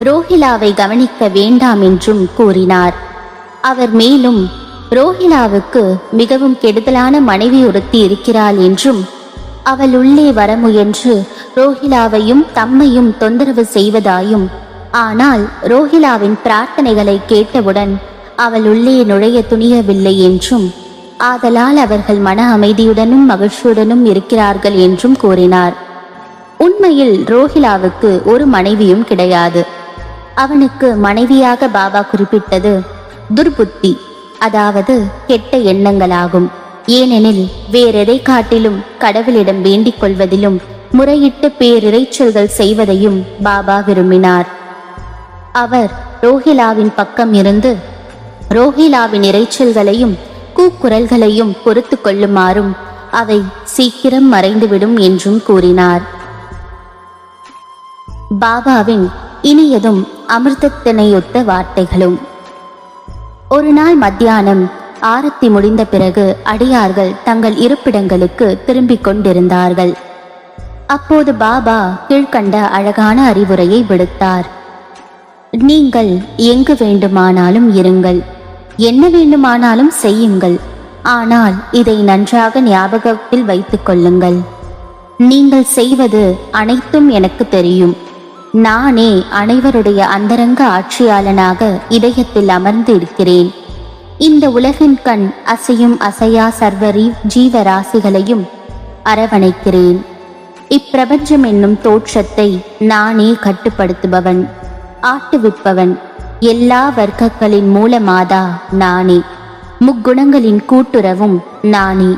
ரோஹிலாவை கவனிக்க வேண்டாம் என்றும் கூறினார். அவர் மேலும் ரோஹிலாவுக்கு மிகவும் கெடுதலான மனைவி ஒருத்தி இருக்கிறாள் என்றும் அவள் உள்ளே வர முயன்று ரோஹிலாவையும் தம்மையும் தொந்தரவு செய்வதாயும், ஆனால் ரோஹிலாவின் பிரார்த்தனைகளை கேட்டவுடன் அவள் உள்ளே நுழைய துணியவில்லை என்றும், ஆதலால் அவர்கள் மன அமைதியுடனும் மகிழ்ச்சியுடனும் இருக்கிறார்கள் என்றும் கூறினார். உண்மையில் ரோஹிலாவுக்கு ஒரு மனைவியும் கிடையாது. அவனுக்கு மனைவியாக பாபா குறிப்பிட்டது துர்புத்தி, அதாவது கெட்ட எண்ணங்களாகும். ஏனெனில் வேறெதை காட்டிலும் கடவுளிடம் வேண்டிக் கொள்வதிலும் முறையிட்டு பேரிரைச்சல்கள் செய்வதையும் பாபா விரும்பினார். அவர் ரோஹிலாவின் பக்கம் இருந்து ரோஹிலாவின் இரைச்சல்களையும் கூக்குரல்களையும் பொறுத்து கொள்ளுமாறும் அவை சீக்கிரம் மறைந்துவிடும் என்றும் கூறினார். பாபாவின் இனியதும் அமிர்தத்தினையொத்த வார்த்தைகளும். ஒரு நாள் மத்தியானம் ஆரத்தி முடிந்த பிறகு அடியார்கள் தங்கள் இருப்பிடங்களுக்கு திரும்பிக் கொண்டிருந்தார்கள். அப்போது பாபா கீழ்கண்ட அழகான அறிவுரையை விடுத்தார். நீங்கள் எங்கு வேண்டுமானாலும் இருங்கள், என்ன வேண்டுமானாலும் செய்யுங்கள். ஆனால் இதை நன்றாக ஞாபகத்தில் வைத்துக் கொள்ளுங்கள். நீங்கள் செய்வது அனைத்தும் எனக்கு தெரியும். நானே அனைவருடைய அந்தரங்க ஆட்சியாளனாக இதயத்தில் அமர்ந்து இருக்கிறேன். இந்த உலகின் கண் அசையும் அசையா சர்வரி ஜீவராசிகளையும் அரவணைக்கிறேன். இப்பிரபஞ்சம் என்னும் தோற்றத்தை நானே கட்டுப்படுத்துபவன், ஆட்டுவிப்பவன். எல்லா வர்க்கங்களின் மூலமாதா நானே. முக்குணங்களின் கூட்டுறவும் நானே.